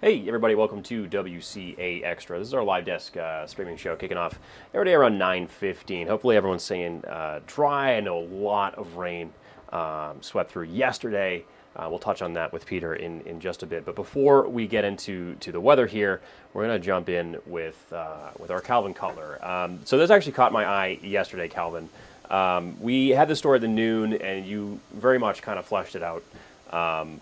Hey, everybody, welcome to WCA Extra. This is our live desk streaming show kicking off every day around 9:15. Hopefully, everyone's staying dry. I know a lot of rain swept through yesterday. We'll touch on that with Peter in just a bit. But before we get into the weather here, we're going to jump in with our Calvin Cutler. So this actually caught my eye yesterday, Calvin. We had this story at the noon, and you very much kind of fleshed it out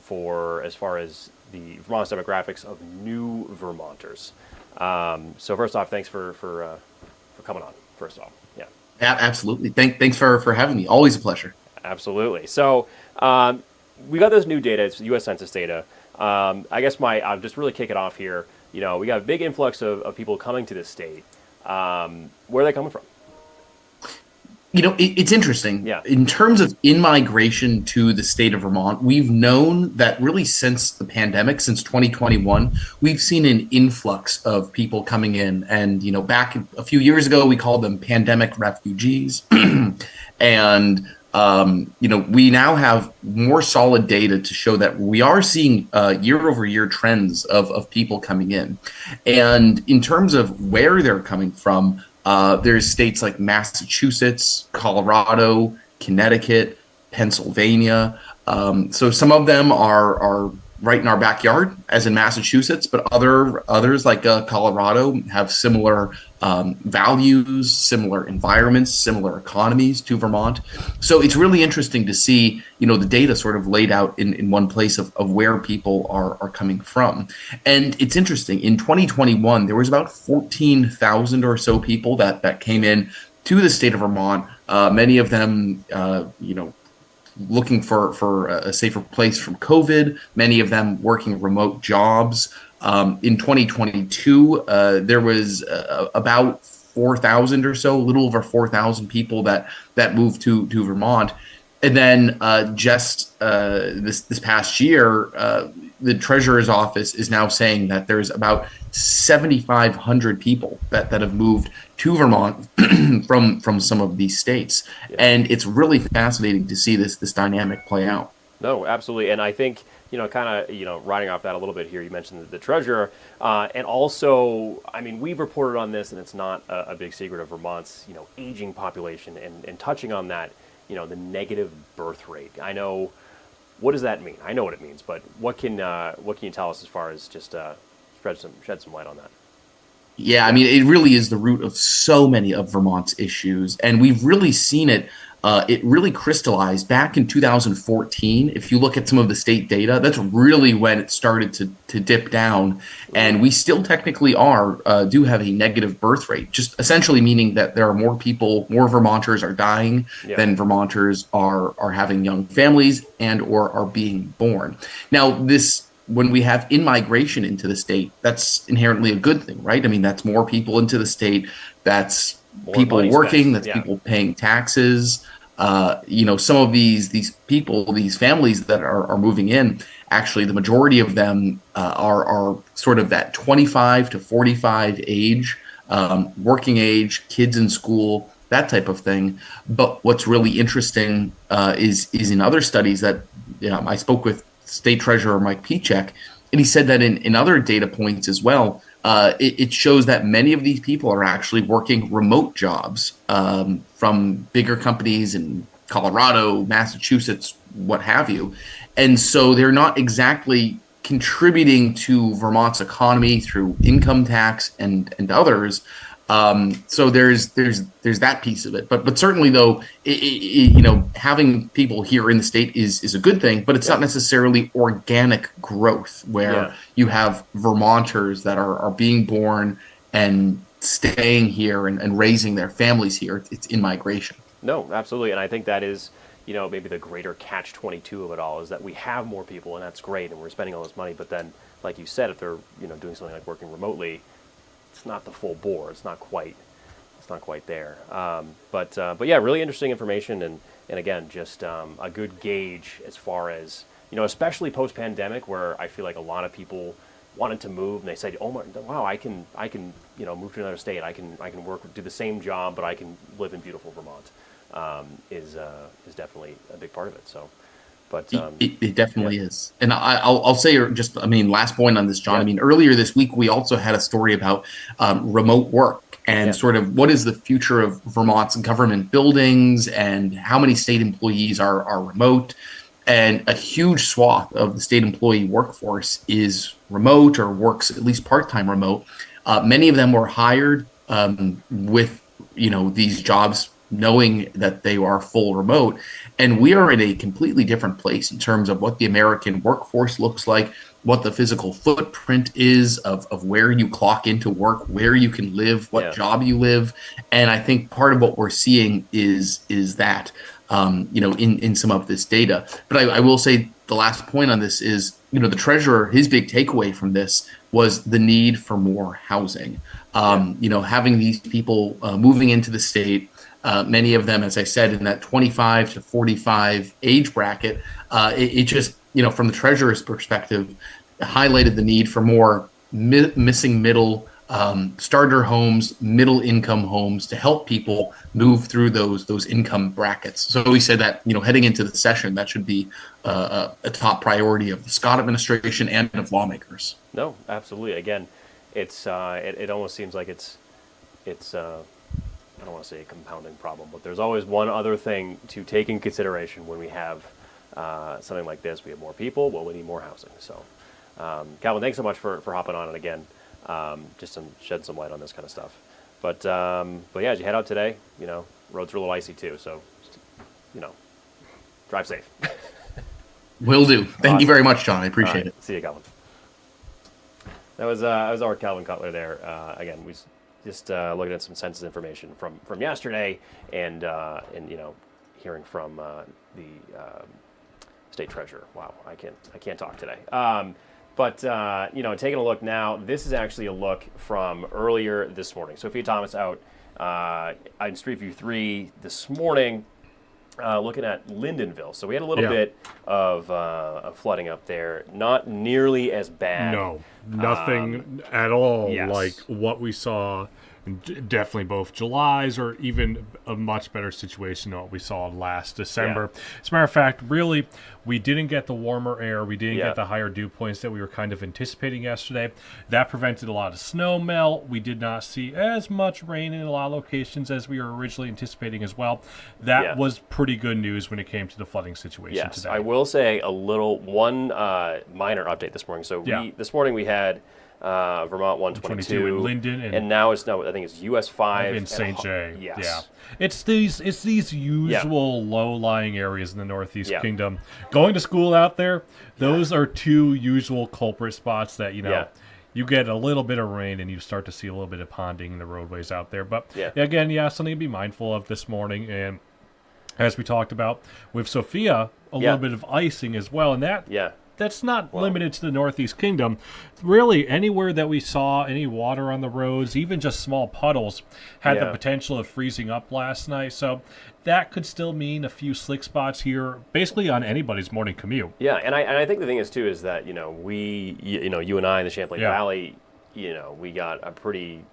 for as far as the Vermont's demographics of new Vermonters. So first off, thanks for coming on. First off, yeah, Absolutely. Thanks for having me. Always a pleasure. absolutely. So we got this new data. It's U.S. Census data. I guess I'll just really kick it off here. You know, we got a big influx of people coming to this state. Where are they coming from? It's interesting. Yeah. In terms of in-migration to the state of Vermont, we've known that really since the pandemic, since 2021, we've seen an influx of people coming in. And, back a few years ago, we called them pandemic refugees. And, we now have more solid data to show that we are seeing year-over-year trends of people coming in. And in terms of where they're coming from, there's states like Massachusetts, Colorado, Connecticut, Pennsylvania. So some of them are right in our backyard, as in Massachusetts, but others like Colorado have similar values, similar environments, similar economies to Vermont. So it's really interesting to see, the data sort of laid out in one place of where people are coming from. And it's interesting, in 2021, there was about 14,000 or so people that came in to the state of Vermont, many of them, looking for a safer place from COVID, many of them working remote jobs. In 2022, there was about 4,000 or so, a little over 4,000 people that moved to Vermont. And then just this past year, the treasurer's office is now saying that there's about 7,500 people that have moved to Vermont from some of these states. Yeah. And it's really fascinating to see this dynamic play out. No, absolutely. And I think, kind of, riding off that a little bit here, you mentioned the treasurer. And also, I mean, we've reported on this, and it's not a big secret of Vermont's, aging population. And touching on that, the negative birth rate. I know, what does that mean? I know what it means, but what can you tell us as far as just shed some light on that? Yeah, I mean, it really is the root of so many of Vermont's issues, and we've really seen it. It really crystallized back in 2014. If you look at some of the state data, that's really when it started to dip down, and we still technically do have a negative birth rate, just essentially meaning that there are more Vermonters are dying than Vermonters are having young families and or are being born. Now, when we have in-migration into the state, that's inherently a good thing, right? I mean, that's more people into the state, that's More people money working, spent. that's people paying taxes. Some of these people, these families that are moving in, actually, the majority of them are sort of that 25 to 45 age, working age, kids in school, that type of thing. But what's really interesting is in other studies that I spoke with State Treasurer Mike Pichek, and he said that in other data points as well, it shows that many of these people are actually working remote jobs from bigger companies in Colorado, Massachusetts, what have you. And so they're not exactly contributing to Vermont's economy through income tax and others. So there's that piece of it, but certainly though, having people here in the state is a good thing, but it's not necessarily organic growth where you have Vermonters that are being born and staying here and raising their families here. It's in migration. No, absolutely. And I think that is, maybe the greater catch-22 of it all is that we have more people, and that's great, and we're spending all this money. But then, like you said, if they're, doing something like working remotely, it's not the full bore. It's not quite there. But yeah, really interesting information, and again, just a good gauge as far as, especially post-pandemic, where I feel like a lot of people wanted to move, and they said, "Oh my, wow, I can, move to another state. I can work, do the same job, but I can live in beautiful Vermont." Is definitely a big part of it. So But It definitely is. And I'll say just, I mean, last point on this, John. yeah. I mean, earlier this week, we also had a story about remote work and Yeah. sort of what is the future of Vermont's government buildings and how many state employees are remote. And a huge swath of the state employee workforce is remote or works at least part-time remote. Many of them were hired with, these jobs knowing that they are full remote. And we are in a completely different place in terms of what the American workforce looks like, what the physical footprint is of where you clock into work, where you can live, what job you live. And I think part of what we're seeing is that, in some of this data. But I will say the last point on this is, the treasurer, his big takeaway from this was the need for more housing. Having these people moving into the state, many of them, as I said, in that 25 to 45 age bracket, it just, from the treasurer's perspective, highlighted the need for more missing middle starter homes, middle income homes to help people move through those income brackets. So we said that, heading into the session, that should be a top priority of the Scott administration and of lawmakers. No, absolutely. Again, it's it almost seems like it's I don't want to say a compounding problem, but there's always one other thing to take in consideration when we have something like this. We have more people, well, we need more housing. So, Calvin, thanks so much for hopping on it again, just to shed some light on this kind of stuff. But yeah, as you head out today, roads are a little icy too, so, drive safe. Will do. Thank you very much, John. I appreciate it. See you, Calvin. That was our Calvin Cutler there. Again, we just looking at some census information from yesterday, and hearing from the state treasurer. Wow, I can't talk today. But taking a look now, this is actually a look from earlier this morning. Sophia Thomas out in Street View 3 this morning, looking at Lyndonville. So we had a little bit of flooding up there. Not nearly as bad. No, nothing at all yes. like what we saw. Definitely both Julys, or even a much better situation than what we saw last December. As a matter of fact, really, we didn't get the warmer air. We didn't get the higher dew points that we were kind of anticipating yesterday. That prevented a lot of snow melt. We did not see as much rain in a lot of locations as we were originally anticipating as well. That was pretty good news when it came to the flooding situation today. I will say one minor update this morning. So this morning we had Vermont 122 in Linden, and now I think it's US 5 in St. J. Yes. Yeah, it's these usual low-lying areas in the Northeast Kingdom. Going to school out there, those are two usual culprit spots that you get a little bit of rain and you start to see a little bit of ponding in the roadways out there. But again, something to be mindful of this morning. And as we talked about with Sophia, a little bit of icing as well, and that's not limited to the Northeast Kingdom. Really, anywhere that we saw any water on the roads, even just small puddles, had the potential of freezing up last night. So that could still mean a few slick spots here, basically on anybody's morning commute. Yeah, and I think the thing is, too, is that, we, you and I in the Champlain Valley, we got a pretty,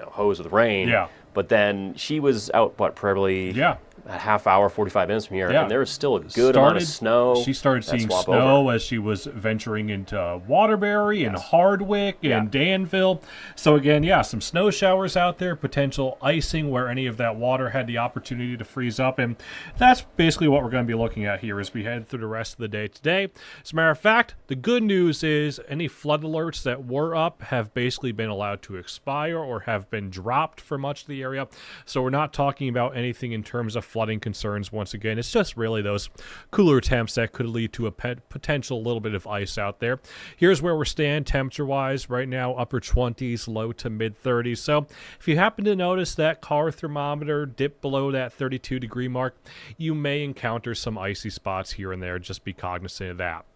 hose with rain. Yeah. But then she was out, probably a half hour, 45 minutes from here, and there was still a good amount of snow. She started seeing snow as she was venturing into Waterbury and Hardwick and Danville. So again, some snow showers out there, potential icing where any of that water had the opportunity to freeze up, and that's basically what we're going to be looking at here as we head through the rest of the day today. As a matter of fact, the good news is any flood alerts that were up have basically been allowed to expire or have been dropped for much of the area. So we're not talking about anything in terms of flooding concerns once again. It's just really those cooler temps that could lead to a potential little bit of ice out there. Here's where we're staying temperature-wise right now, upper 20s, low to mid 30s. So if you happen to notice that car thermometer dip below that 32-degree mark, you may encounter some icy spots here and there. Just be cognizant of that.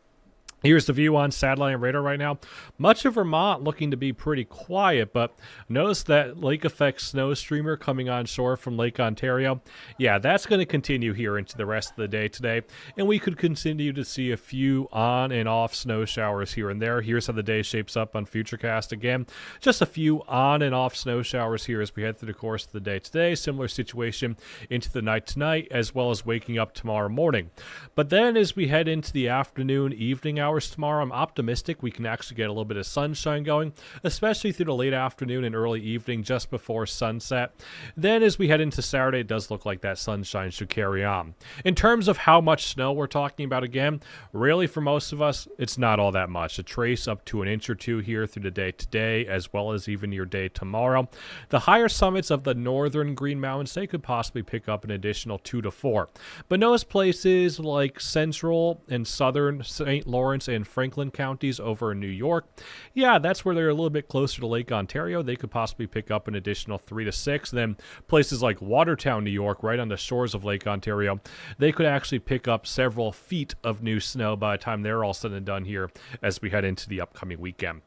Here's the view on satellite and radar right now. Much of Vermont looking to be pretty quiet, but notice that lake effect snow streamer coming on shore from Lake Ontario. Yeah, that's going to continue here into the rest of the day today, and we could continue to see a few on and off snow showers here and there. Here's how the day shapes up on Futurecast again. Just a few on and off snow showers here as we head through the course of the day today. Similar situation into the night tonight, as well as waking up tomorrow morning. But then as we head into the afternoon, evening hours tomorrow, I'm optimistic we can actually get a little bit of sunshine going, especially through the late afternoon and early evening just before sunset. Then as we head into Saturday, it does look like that sunshine should carry on. In terms of how much snow we're talking about again, really for most of us, it's not all that much. A trace up to an inch or two here through the day today, as well as even your day tomorrow. The higher summits of the northern Green Mountains, they could possibly pick up an additional 2 to 4. But notice places like central and southern St. Lawrence and Franklin counties over in New York, yeah, that's where they're a little bit closer to Lake Ontario. They could possibly pick up an additional 3 to 6. Then places like Watertown, New York, right on the shores of Lake Ontario, they could actually pick up several feet of new snow by the time they're all said and done here as we head into the upcoming weekend.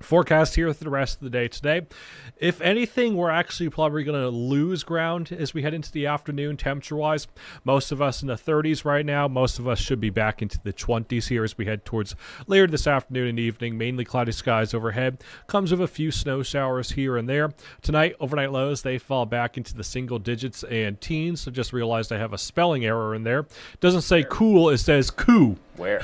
Forecast here for the rest of the day today. If anything, we're actually probably going to lose ground as we head into the afternoon temperature-wise. Most of us in the 30s right now. Most of us should be back into the 20s here as we head towards later this afternoon and evening. Mainly cloudy skies overhead. Comes with a few snow showers here and there. Tonight, overnight lows, they fall back into the single digits and teens. So just realized I have a spelling error in there. Doesn't say cool, it says coo. Where?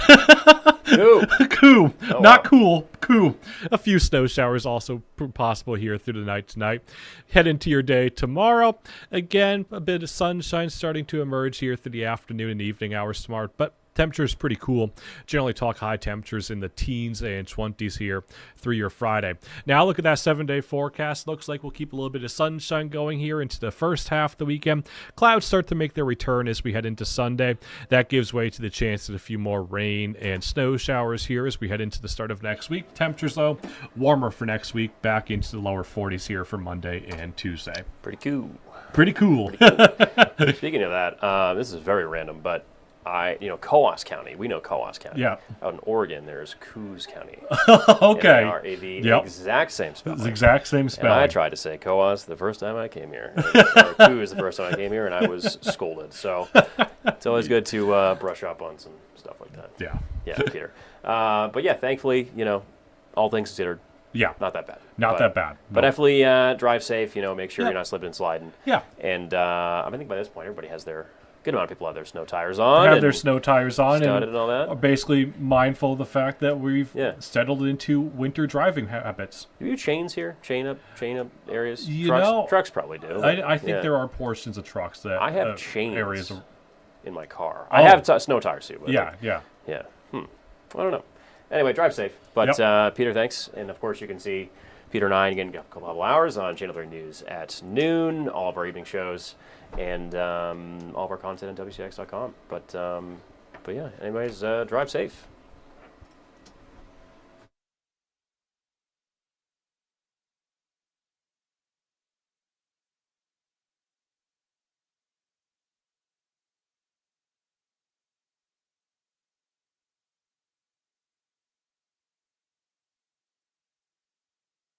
Coo. Coo. Oh, Not wow. cool. Coo. A few snow showers also possible here through the night tonight. Head into your day tomorrow. Again, a bit of sunshine starting to emerge here through the afternoon and evening hours tomorrow, but temperature is pretty cool. Generally talk high temperatures in the teens and 20s here through your Friday. Now look at that 7-day forecast. Looks like we'll keep a little bit of sunshine going here into the first half of the weekend. Clouds start to make their return as we head into Sunday. That gives way to the chance of a few more rain and snow showers here as we head into the start of next week. Temperatures, though, warmer for next week, back into the lower 40s here for Monday and Tuesday. Pretty cool. Pretty cool. Speaking of that, this is very random, but Coos County. We know Coos County. Yeah. Out in Oregon, there's Coos County. Okay. And they are the Yep. exact same spelling. It's the exact same And spelling. I tried to say Coos the first time I came here. Or Coos the first time I came here, and I was scolded. So it's always good to brush up on some stuff like that. Yeah. Yeah, Peter. But yeah, thankfully, all things considered, Yeah. not that bad. Not that bad. But No. definitely drive safe. Make sure Yep. you're not slipping and sliding. Yeah. And I think by this point, everybody has their good amount of people have their snow tires on. Have and their snow tires on studded and all that. are basically mindful of the fact that we've Yeah. settled into winter driving habits. Do you have chains here? Chain up areas? You trucks, know, trucks probably do. I think yeah. there are portions of trucks that I have chains areas. in my car. Oh. I have snow tires too. But Yeah, yeah. yeah. I don't know. Anyway, drive safe. But Yep. Peter, thanks. And of course, you can see Peter and I again in a couple of hours on Channel 3 News at noon. All of our evening shows and all of our content at WCAX.com. But yeah. Anyways, drive safe.